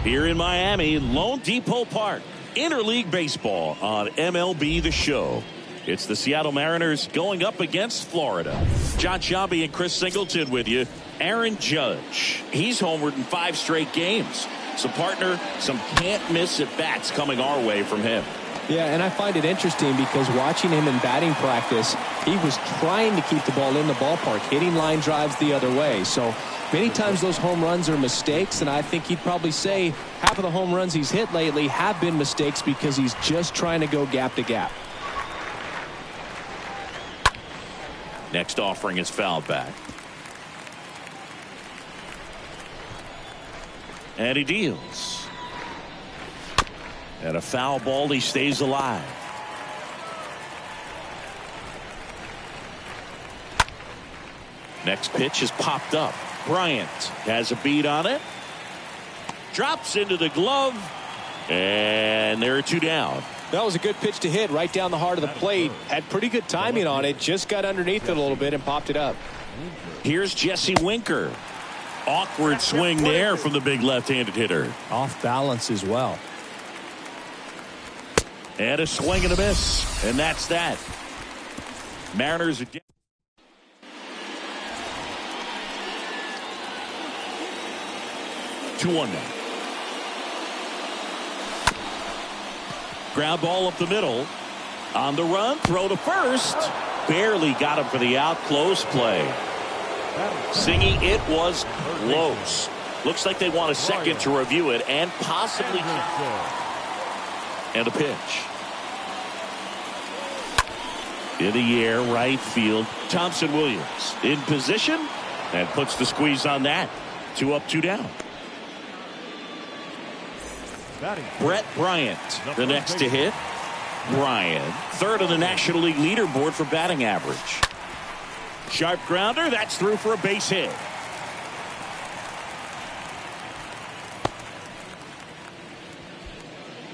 Here in Miami, Lone Depot Park, interleague baseball on MLB The Show. It's the Seattle Mariners going up against Florida. John Sciambi and Chris Singleton with you. Aaron Judge, he's homered in 5 straight games. So, partner, some can't-miss at-bats coming our way from him. Yeah, and I find it interesting because watching him in batting practice, he was trying to keep the ball in the ballpark, hitting line drives the other way. So many times those home runs are mistakes, and I think he'd probably say half of the home runs he's hit lately have been mistakes because he's just trying to go gap to gap. Next offering is fouled back. And he deals. And a foul ball, he stays alive. Next pitch is popped up. Bryant has a beat on it. Drops into the glove. And there are 2 down. That was a good pitch to hit right down the heart of the plate. Had pretty good timing on it. Just got underneath it a little bit and popped it up. Here's Jesse Winker. Awkward swing there from the big left-handed hitter. Off balance as well. And a swing and a miss. And that's that. Mariners are down. 2-1 now. Ground ball up the middle. On the run, throw to first. Barely got him for the out. Close play. Singy, it was close. Looks like they want a second to review it and possibly. And a pitch. In the air, right field. Thompson Williams in position and puts the squeeze on that. 2 up, 2 down. Brett Bryant, the next to hit. Bryant, 3rd on the National League leaderboard for batting average. Sharp grounder, that's through for a base hit.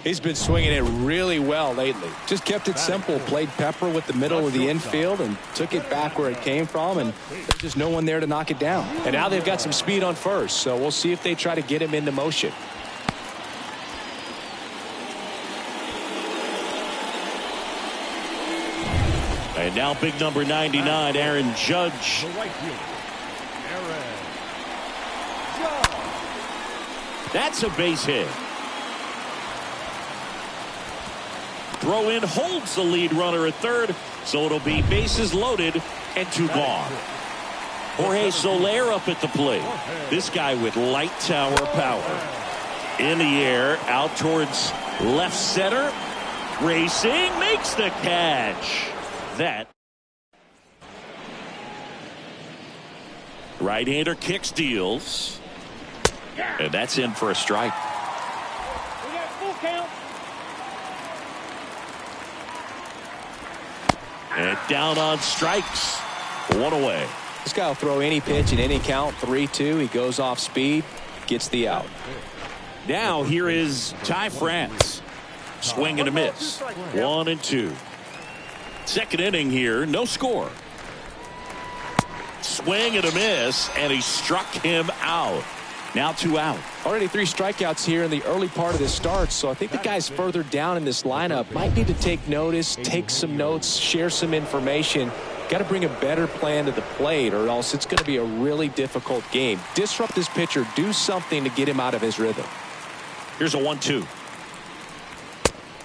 He's been swinging it really well lately. Just kept it simple. Played pepper with the middle of the infield and took it back where it came from. And there's just no one there to knock it down. And now they've got some speed on first. So we'll see if they try to get him into motion. And now big number 99, Aaron Judge. That's a base hit. Throw in holds the lead runner at 3rd, so it'll be bases loaded and 2 gone. Jorge Soler up at the plate. This guy with light tower power. In the air, out towards left center. Racing, makes the catch. That. Right-hander kicks, deals. And that's in for a strike. We got full count. And down on strikes. 1 away. This guy will throw any pitch in any count. 3-2. He goes off speed. Gets the out. Now here is Ty France. Swing and a miss. 1-2. Second inning here. No score. Swing and a miss. And he struck him out. Now 2 out. Already 3 strikeouts here in the early part of this start, so I think the guys further down in this lineup might need to take notice, take some notes, share some information. Got to bring a better plan to the plate or else it's going to be a really difficult game. Disrupt this pitcher, do something to get him out of his rhythm. Here's a 1-2.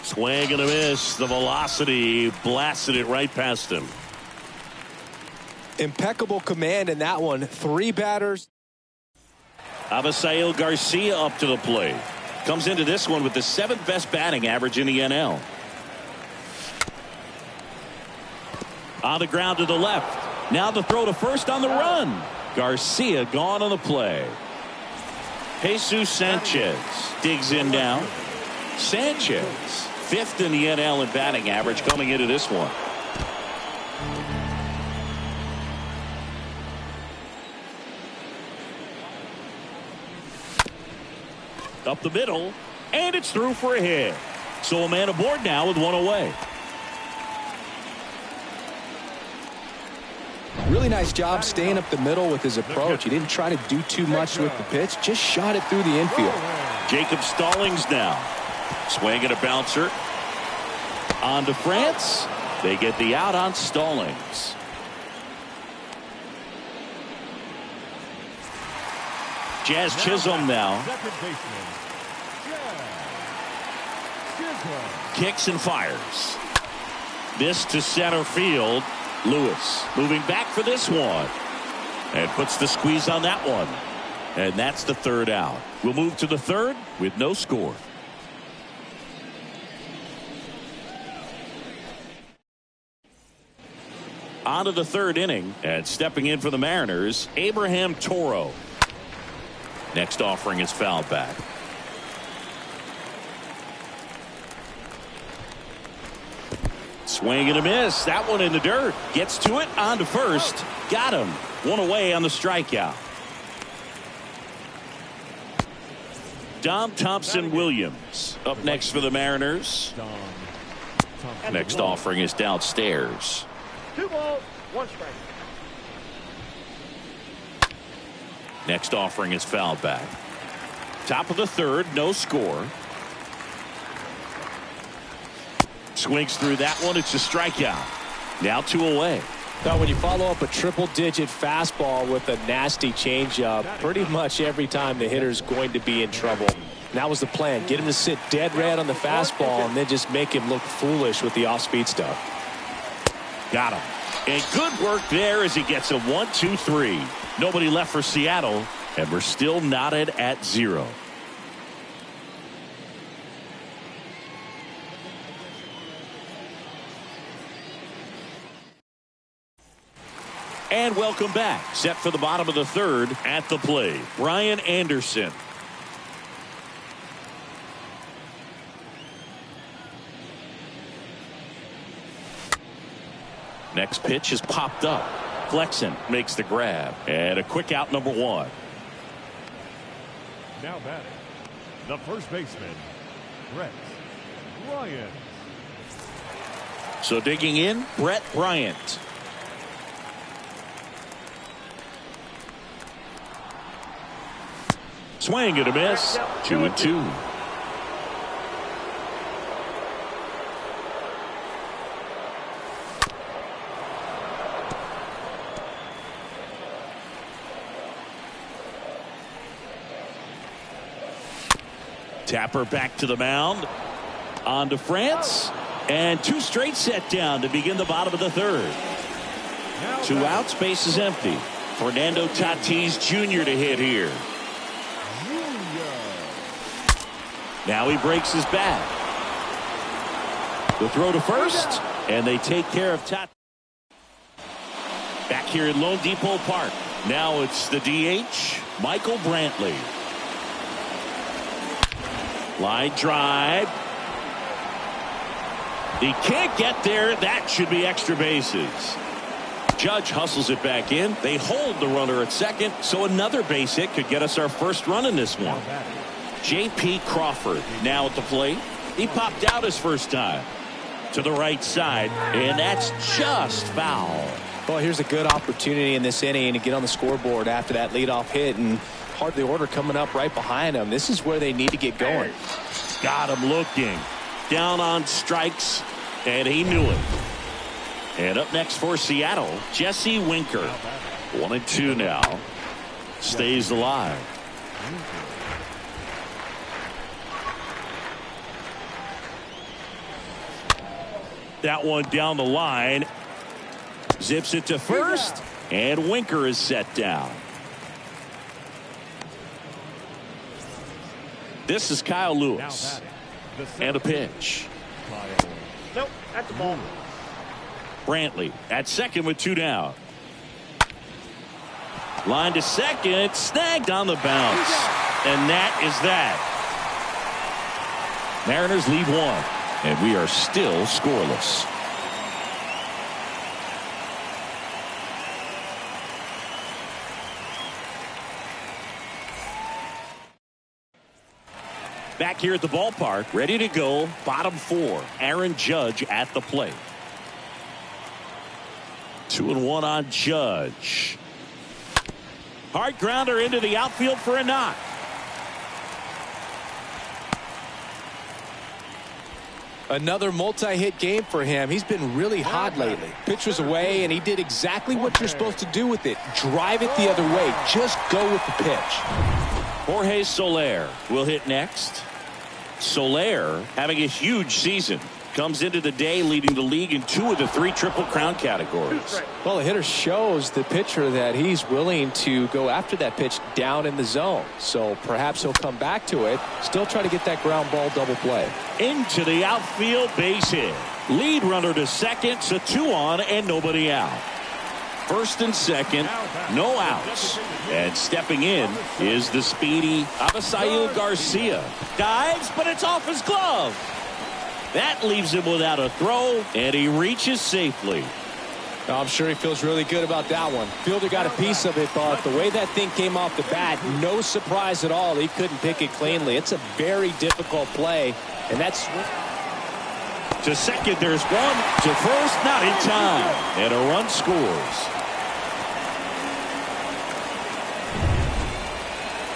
Swing and a miss. The velocity blasted it right past him. Impeccable command in that one. 3 batters. Abisail Garcia up to the plate. Comes into this one with the 7th best batting average in the NL. On the ground to the left. Now the throw to first on the run. Garcia gone on the play. Jesus Sanchez digs in now. Sanchez, 5th in the NL in batting average coming into this one. Up the middle, and it's through for a hit. So a man aboard now with 1 away. Really nice job staying up the middle with his approach. He didn't try to do too much with the pitch, just shot it through the infield. Jacob Stallings now. Swing and a bouncer. On to France. They get the out on Stallings. Jazz Chisholm now. Kicks and fires. This to center field. Lewis moving back for this one. And puts the squeeze on that one. And that's the third out. We'll move to the third with no score. On to the third inning. And stepping in for the Mariners, Abraham Toro. Next offering is fouled back. Swing and a miss. That one in the dirt. Gets to it. On to first. Got him. One away on the strikeout. Dom Thompson-Williams up next for the Mariners. Next offering is downstairs. 2 balls, 1 strike. Next offering is fouled back. Top of the third, no score. Swings through that one. It's a strikeout. Now 2 away. Now, when you follow up a triple-digit fastball with a nasty changeup, pretty much every time the hitter's going to be in trouble. And that was the plan. Get him to sit dead red on the fastball and then just make him look foolish with the off-speed stuff. Got him. And good work there as he gets a 1-2-3. Nobody left for Seattle, and we're still knotted at 0. And welcome back. Set for the bottom of the third. At the plate, Brian Anderson. Next pitch is popped up. Flexen makes the grab. And a quick out, number 1. Now batting, the first baseman, Brett Bryant. So digging in, Brett Bryant. Swing and a miss. 2-2. Tapper back to the mound. On to France. And 2 straight set down to begin the bottom of the third. 2 outs, base is empty. Fernando Tatis Jr. to hit here. Now he breaks his bat. The throw to first, and they take care of Tatis. Back here in Lone Depot Park. Now it's the DH, Michael Brantley. Line drive. He can't get there. That should be extra bases. Judge hustles it back in. They hold the runner at second, so another base hit could get us our first run in this one. J.P. Crawford now at the plate. He popped out his first time. To the right side, and that's just foul. Well, here's a good opportunity in this inning to get on the scoreboard after that leadoff hit, and part of the order coming up right behind them. This is where they need to get going. Got him looking. Down on strikes, and he knew it. And up next for Seattle, Jesse Winker. 1-2 now. Stays alive. That one down the line. Zips it to first, and Winker is set down. This is Kyle Lewis. And a pitch. Nope, that's a ball. Brantley at second with 2 down. Line to second, snagged on the bounce. And that is that. Mariners lead 1, and we are still scoreless. Back here at the ballpark, ready to go, bottom 4. Aaron Judge at the plate. 2-1 on Judge. Hard grounder into the outfield for a knock. Another multi-hit game for him. He's been really hot lately. Pitch was away, and he did exactly what you're supposed to do with it. Drive it the other way. Just go with the pitch. Jorge Soler will hit next. Soler having a huge season. Comes into the day leading the league in 2 of the 3 Triple Crown categories. Well, the hitter shows the pitcher that he's willing to go after that pitch down in the zone. So perhaps he'll come back to it. Still try to get that ground ball double play. Into the outfield, base hit. Lead runner to second, so 2 on and nobody out. First and second, no outs. And stepping in is the speedy Avisail Garcia. Dives, but it's off his glove. That leaves him without a throw, and he reaches safely. I'm sure he feels really good about that one. Fielder got a piece of it, but the way that thing came off the bat, no surprise at all. He couldn't pick it cleanly. It's a very difficult play, and that's... To second, there's one. To first, not in time. And a run scores.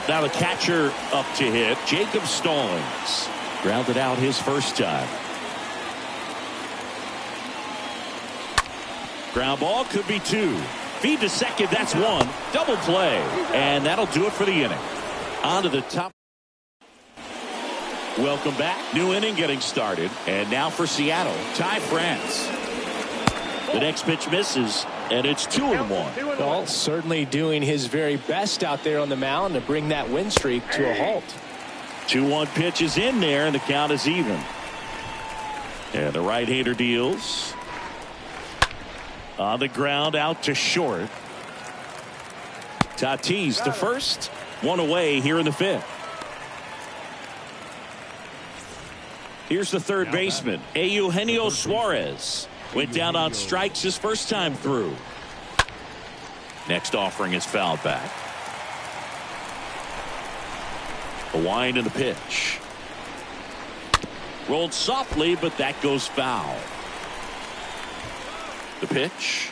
Now the catcher up to hit, Jacob Stallings. Grounded out his first time. Ground ball could be 2. Feed to second, that's 1. Double play. And that'll do it for the inning. On to the top. Welcome back. New inning getting started. And now for Seattle, Ty France. The next pitch misses, and it's 2-1. Well, certainly doing his very best out there on the mound to bring that win streak to a halt. 2-1 pitch is in there, and the count is even. And the right-hander deals. On the ground, out to short. Tatis to first. 1 away here in the 5th. Here's the third baseman, Eugenio Suarez. Went down on strikes his first time through. Next offering is fouled back. A wind in the pitch. Rolled softly, but that goes foul. The pitch.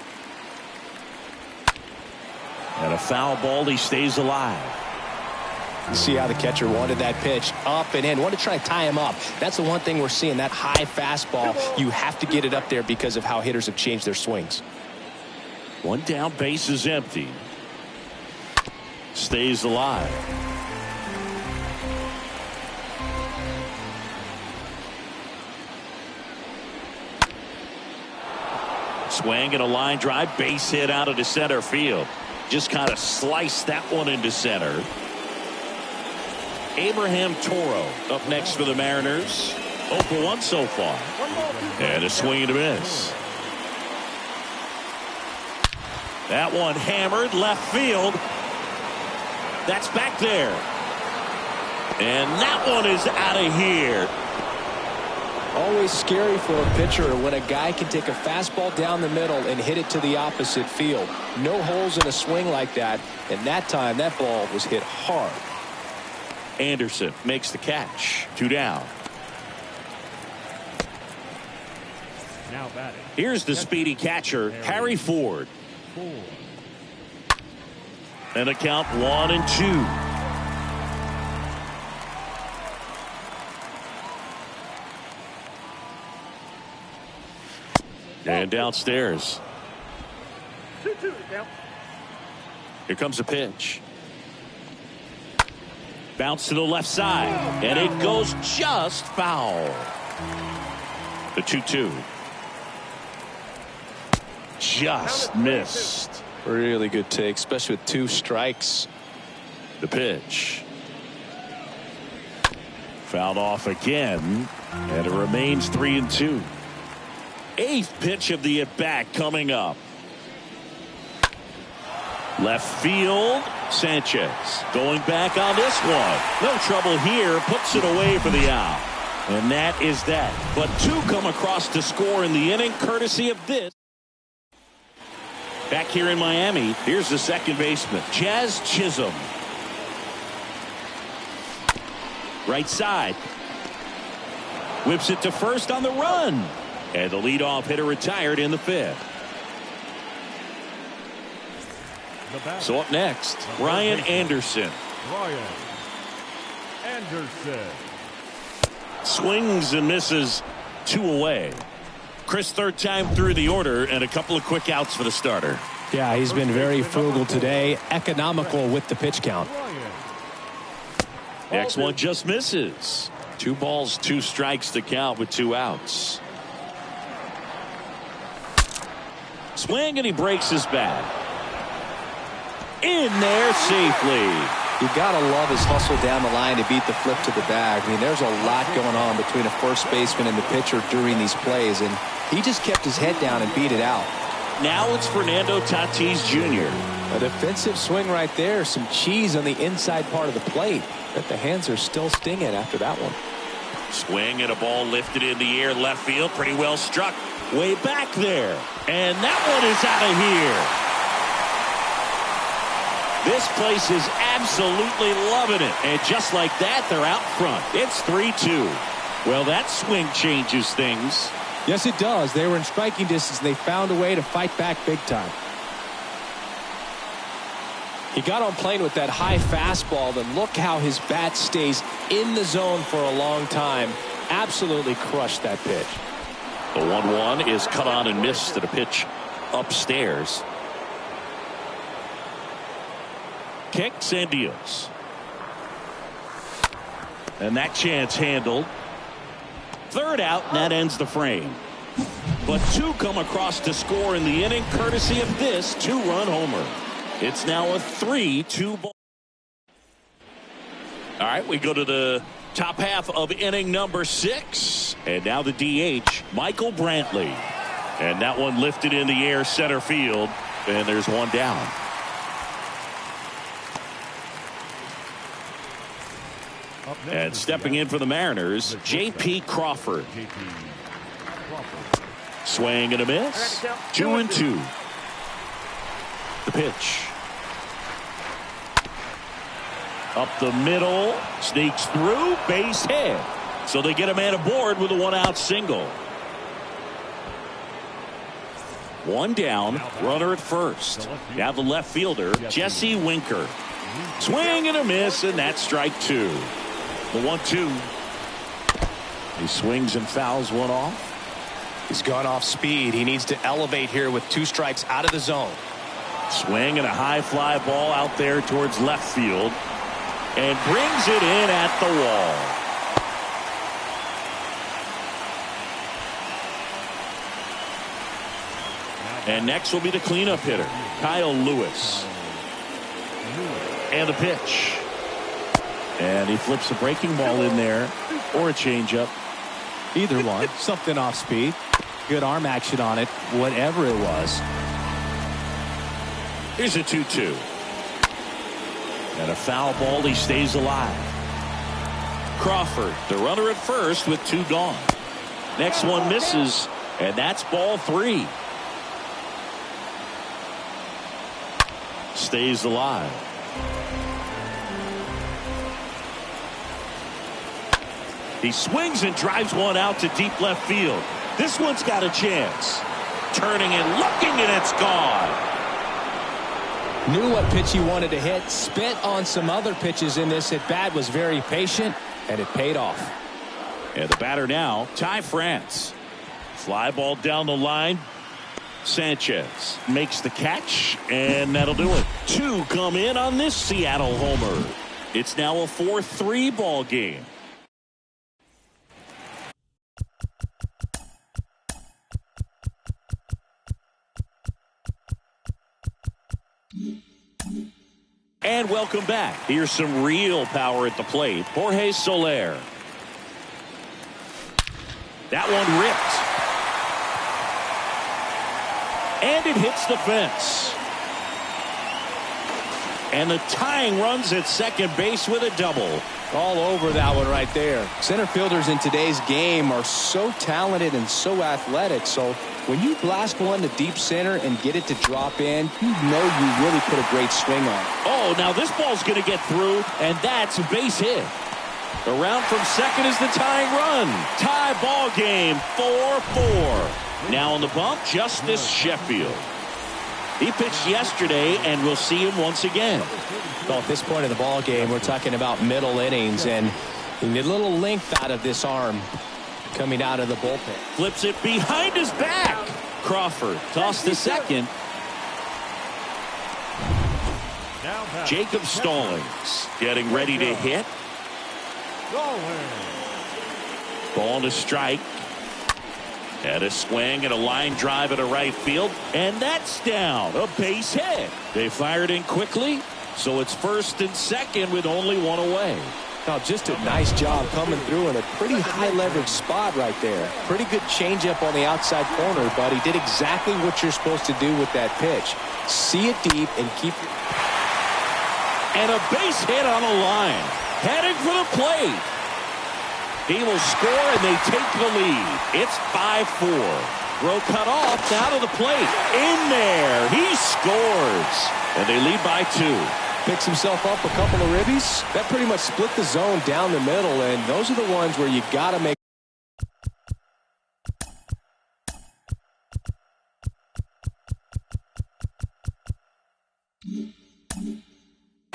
And a foul ball. He stays alive. You see how the catcher wanted that pitch up and in. Wanted to try to tie him up. That's the one thing we're seeing, that high fastball. You have to get it up there because of how hitters have changed their swings. 1 down, base is empty. Stays alive. Swing and a line drive, base hit out into center field. Just kind of sliced that one into center. Abraham Toro up next for the Mariners. 0 for 1 so far. And a swing and a miss. That one hammered left field. That's back there. And that one is out of here. Always scary for a pitcher when a guy can take a fastball down the middle and hit it to the opposite field. No holes in a swing like that. And that time, that ball was hit hard. Anderson makes the catch. 2 down. Now batting. Here's the speedy catcher, Harry Ford. And a count 1-2. And downstairs. 2-2 to count. Here comes a pitch. Bounce to the left side. And it goes just foul. The 2-2. Just missed. Really good take, especially with 2 strikes. The pitch. Fouled off again. And it remains 3-2. 8th pitch of the at-bat coming up. Left field, Sanchez going back on this one. No trouble here, puts it away for the out. And that is that. But 2 come across to score in the inning, courtesy of this. Back here in Miami, here's the second baseman, Jazz Chisholm. Right side. Whips it to first on the run. And the leadoff hitter retired in the 5th. So up next, Ryan Anderson. Ryan Anderson. Swings and misses. 2 away. Chris, third time through the order, and a couple of quick outs for the starter. Yeah, he's been very frugal today, economical with the pitch count. Next one just misses. 2 balls, 2 strikes to count with 2 outs. Swing, and he breaks his bat. In there safely. You gotta love his hustle down the line to beat the flip to the bag. I mean, there's a lot going on between a first baseman and the pitcher during these plays, and he just kept his head down and beat it out. Now it's Fernando Tatis Jr. A defensive swing right there. Some cheese on the inside part of the plate. But the hands are still stinging after that one. Swing and a ball lifted in the air left field. Pretty well struck. Way back there. And that one is out of here. This place is absolutely loving it. And just like that, they're out front. It's 3-2. Well, that swing changes things. Yes, it does. They were in striking distance. They found a way to fight back big time. He got on plane with that high fastball, and look how his bat stays in the zone for a long time. Absolutely crushed that pitch. The 1-1 is cut on and missed at a pitch upstairs. Kicks and deals. And that chance handled. Third out, and that ends the frame. But 2 come across to score in the inning, courtesy of this 2-run homer. It's now a 3-2 ball. All right, we go to the top half of inning number 6. And now the DH, Michael Brantley. And that one lifted in the air center field. And there's one down. And stepping in for the Mariners, J.P. Crawford. Swing and a miss. 2-2. The pitch. Up the middle. Sneaks through. Base hit. So they get a man aboard with a 1-out single. 1 down. Runner at first. Now the left fielder, Jesse Winker. Swing and a miss, and that's strike 2. The 1-2. He swings and fouls one off. He's gone off speed. He needs to elevate here with 2 strikes out of the zone. Swing and a high fly ball out there towards left field. And brings it in at the wall. And next will be the cleanup hitter, Kyle Lewis. And the pitch. And he flips a breaking ball in there, or a changeup. Either one. Something off speed. Good arm action on it, whatever it was. Here's a 2-2. And a foul ball. He stays alive. Crawford, the runner at first with 2 gone. Next one misses, and that's ball 3. Stays alive. He swings and drives one out to deep left field. This one's got a chance. Turning and looking, and it's gone. Knew what pitch he wanted to hit. Spent on some other pitches in this at bat. Was very patient, and it paid off. And the batter now, Ty France. Fly ball down the line. Sanchez makes the catch, and that'll do it. 2 come in on this Seattle homer. It's now a 4-3 ball game. And welcome back. Here's some real power at the plate. Jorge Soler. That one ripped. And it hits the fence. And the tying runs at second base with a double. All over that one right there. Center fielders in today's game are so talented and so athletic. So when you blast one to deep center and get it to drop in, you know you really put a great swing on it. Oh, now this ball's going to get through, and that's a base hit. Around from second is the tying run. Tie ball game, 4-4. Now on the bump, Justice Sheffield. He pitched yesterday, and we'll see him once again. Well, at this point in the ball game, we're talking about middle innings, and you need a little length out of this arm. coming out of the bullpen. Flips it behind his back. Crawford tossed to second. Jacob Stallings getting ready to hit. Ball to strike. And a swing and a line drive at a right field. And that's down. A base hit. They fired in quickly. So it's first and second with only one away. Now, just a nice job coming through in a pretty high leverage spot right there. Pretty good changeup on the outside corner, but he did exactly what you're supposed to do with that pitch. See it deep and keep it. And a base hit on a line. Heading for the plate. He will score and they take the lead. It's 5-4. Throw cut off, now to the plate. In there. He scores. And they lead by 2. Picks himself up a couple of ribbies. That pretty much split the zone down the middle, and those are the ones where you got to make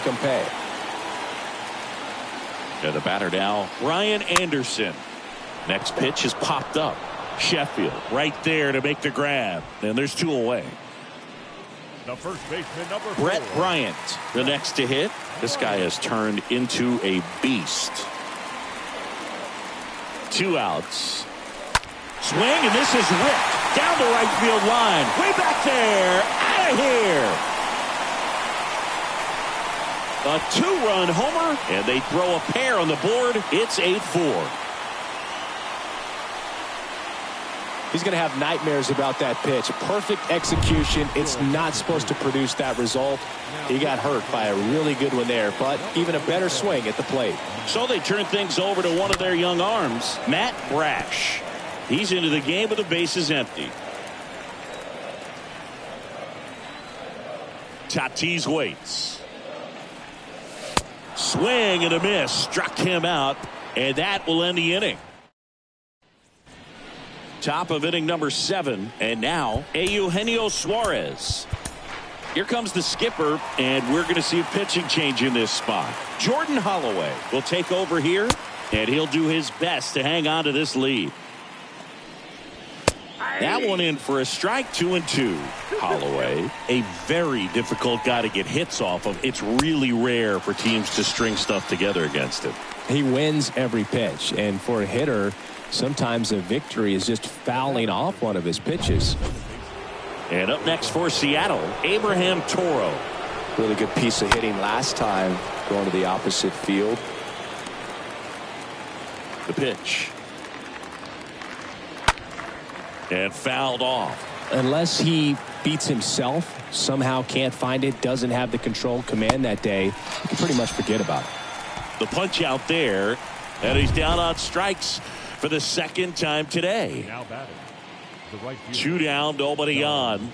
them pay. And the batter now, Ryan Anderson. Next pitch is popped up. Sheffield right there to make the grab. And there's 2 away. The first baseman, number 4. Brett Bryant, the next to hit. This guy has turned into a beast. 2 outs. Swing, and this is ripped down the right field line. Way back there. Out of here. A 2-run homer, and they throw a pair on the board. It's 8-4. He's going to have nightmares about that pitch. Perfect execution. It's not supposed to produce that result. He got hurt by a really good one there, but even a better swing at the plate. So they turn things over to one of their young arms, Matt Brash. He's into the game with the bases empty. Tatis waits. Swing and a miss. Struck him out, and that will end the inning. Top of inning number 7, and now Eugenio Suarez. Here comes the skipper, and we're going to see a pitching change in this spot. Jordan Holloway will take over here, and he'll do his best to hang on to this lead. That one in for a strike, 2-2. Holloway, a very difficult guy to get hits off of. It's really rare for teams to string stuff together against him. He wins every pitch, and for a hitter, sometimes a victory is just fouling off one of his pitches. And up next for Seattle, Abraham Toro. Really good piece of hitting last time, going to the opposite field. The pitch. And fouled off. Unless he beats himself, somehow can't find it, doesn't have the control command that day, you can pretty much forget about it. The punch out there, and he's down on strikes for the second time today. Now batting. The right field. 2 down, nobody on.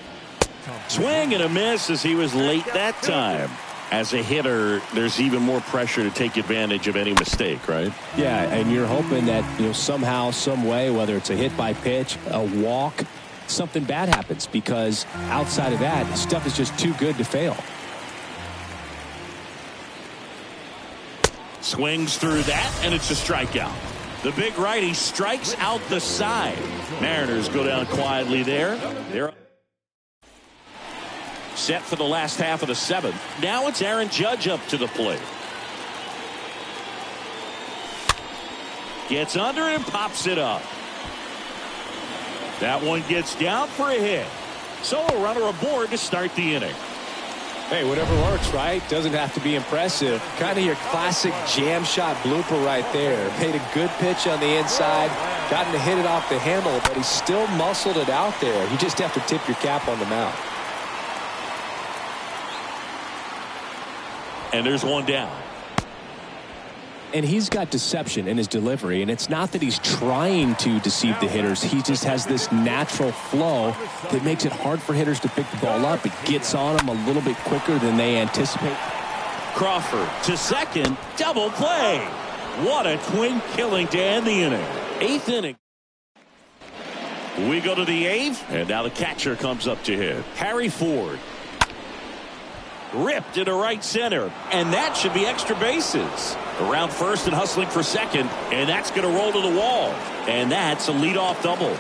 Swing and a miss as he was late that time. As a hitter, there's even more pressure to take advantage of any mistake, right? Yeah, and you're hoping that, somehow, some way, whether it's a hit by pitch, a walk, something bad happens, because outside of that, stuff is just too good to fail. Swings through that, and it's a strikeout. The big righty strikes out the side. Mariners go down quietly there. They're set for the last half of the 7th. Now it's Aaron Judge up to the plate. Gets under and pops it up. That one gets down for a hit. So a runner aboard to start the inning. Hey, whatever works, right? Doesn't have to be impressive. Kind of your classic jam shot blooper right there. Made a good pitch on the inside. Gotten to hit it off the handle, but he still muscled it out there. You just have to tip your cap on the mound. And there's one down. And he's got deception in his delivery, and it's not that he's trying to deceive the hitters. He just has this natural flow that makes it hard for hitters to pick the ball up. It gets on them a little bit quicker than they anticipate. Crawford to second, double play. What a twin killing to end the inning. 8th inning. We go to the 8th, and now the catcher comes up to hit. Harry Ford. Ripped into right center, and that should be extra bases. Around first and hustling for second, and that's going to roll to the wall. And that's a leadoff double.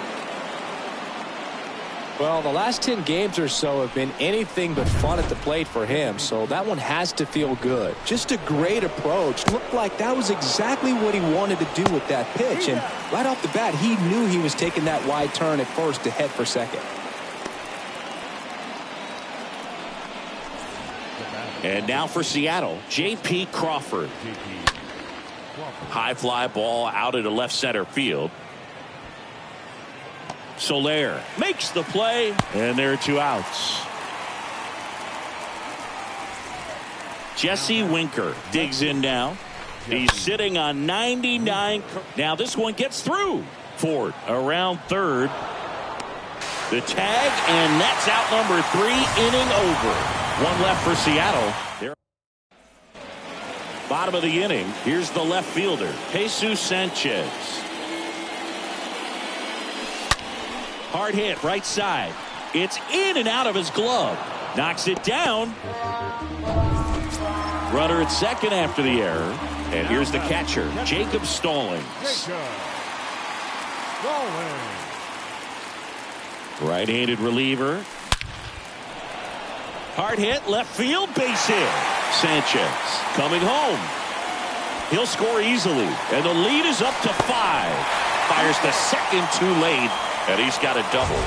Well, the last 10 games or so have been anything but fun at the plate for him, so that one has to feel good. Just a great approach. Looked like that was exactly what he wanted to do with that pitch, and right off the bat, he knew he was taking that wide turn at first to head for second. And now for Seattle, J.P. Crawford. High fly ball out into left center field. Soler makes the play, and there are 2 outs. Jesse Winker digs in now. He's sitting on 99. Now this one gets through. Ford around third. The tag, and that's out number 3, inning over. 1 left for Seattle. Bottom of the inning. Here's the left fielder, Jesus Sanchez. Hard hit right side. It's in and out of his glove. Knocks it down. Runner at second after the error. And here's the catcher, Jacob Stallings. Right-handed reliever. Hard hit, left field, base hit. Sanchez coming home. He'll score easily, and the lead is up to 5. Fires the second too late, and he's got a double.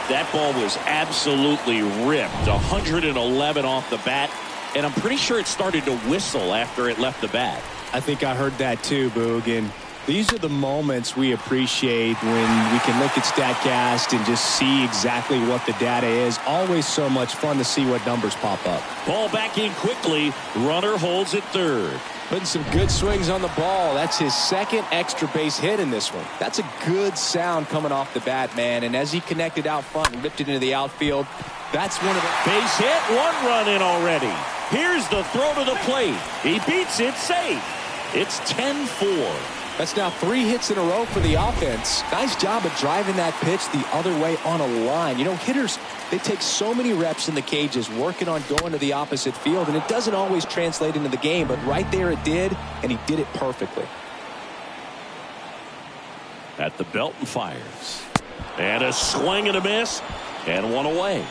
That ball was absolutely ripped. 111 off the bat, and I'm pretty sure it started to whistle after it left the bat. I think I heard that too, Boog. And these are the moments we appreciate when we can look at StatCast and just see exactly what the data is. Always so much fun to see what numbers pop up. Ball back in quickly. Runner holds at third. Putting some good swings on the ball. That's his second extra base hit in this one. That's a good sound coming off the bat, man. And as he connected out front and ripped it into the outfield, that's one of the... Base hit, 1 run in already. Here's the throw to the plate. He beats it safe. It's 10-4. That's now 3 hits in a row for the offense. Nice job of driving that pitch the other way on a line. You know, hitters, they take so many reps in the cages working on going to the opposite field, and it doesn't always translate into the game, but right there it did, and he did it perfectly. At the belt and fires. And a swing and a miss, and 1 away.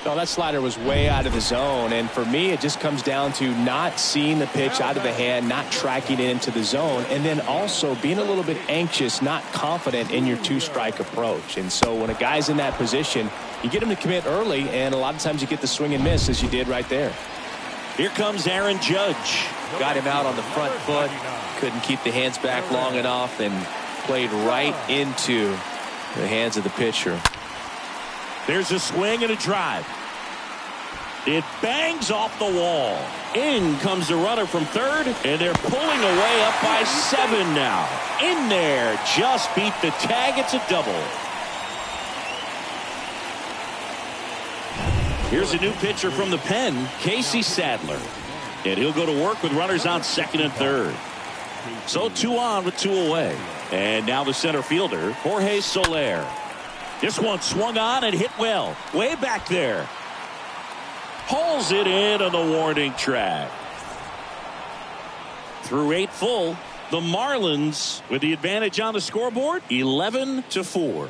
No, that slider was way out of the zone, and for me it just comes down to not seeing the pitch out of the hand, not tracking it into the zone, and then also being a little bit anxious, not confident in your 2-strike approach. And so when a guy's in that position, you get him to commit early, and a lot of times you get the swing and miss as you did right there. Here comes Aaron Judge. Got him out on the front foot, couldn't keep the hands back long enough, and played right into the hands of the pitcher. There's a swing and a drive. It bangs off the wall. In comes the runner from third, and they're pulling away up by 7 now. In there, just beat the tag. It's a double. Here's a new pitcher from the pen, Casey Sadler. And he'll go to work with runners on second and third. So 2 on with 2 away. And now the center fielder, Jorge Soler. This one swung on and hit well. Way back there. Hauls it in on the warning track. Through 8 full, the Marlins with the advantage on the scoreboard, 11-4.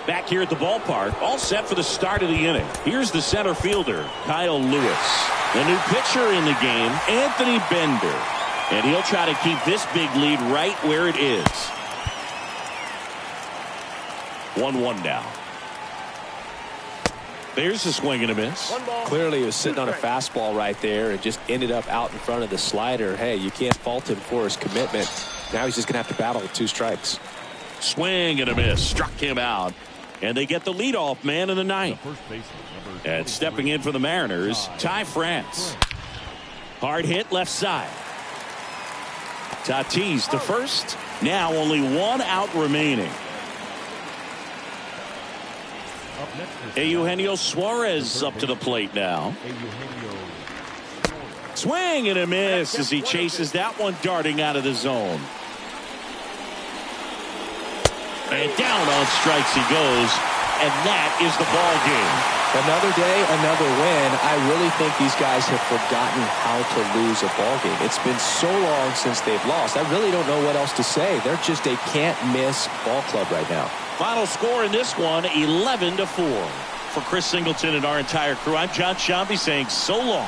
Back here at the ballpark, all set for the start of the inning. Here's the center fielder, Kyle Lewis. The new pitcher in the game, Anthony Bender. And he'll try to keep this big lead right where it is. 1-1 now. There's a swing and a miss. Clearly he was sitting on a fastball right there and just ended up out in front of the slider. Hey, you can't fault him for his commitment. Now he's just going to have to battle with 2 strikes. Swing and a miss. Struck him out. And they get the leadoff man in the 9th. And stepping in for the Mariners, Ty France. Hard hit left side. Tatis to first. Now only 1 out remaining. Eugenio Suarez up to the plate now. Swing and a miss as he chases that one darting out of the zone. And down on strikes he goes, and that is the ball game. Another day, another win. I really think these guys have forgotten how to lose a ball game. It's been so long since they've lost. I really don't know what else to say. They're just a can't-miss ball club right now. Final score in this one, 11-4. For Chris Singleton and our entire crew, I'm John Shambi saying so long.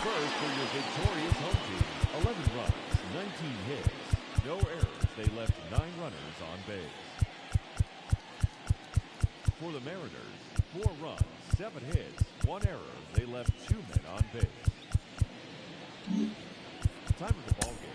First for your victorious home team, 11 runs, 19 hits, no errors. They left 9 runners on base. For the Mariners, 4 runs, 7 hits, 1 error. They left 2 men on base. Time of the ball game.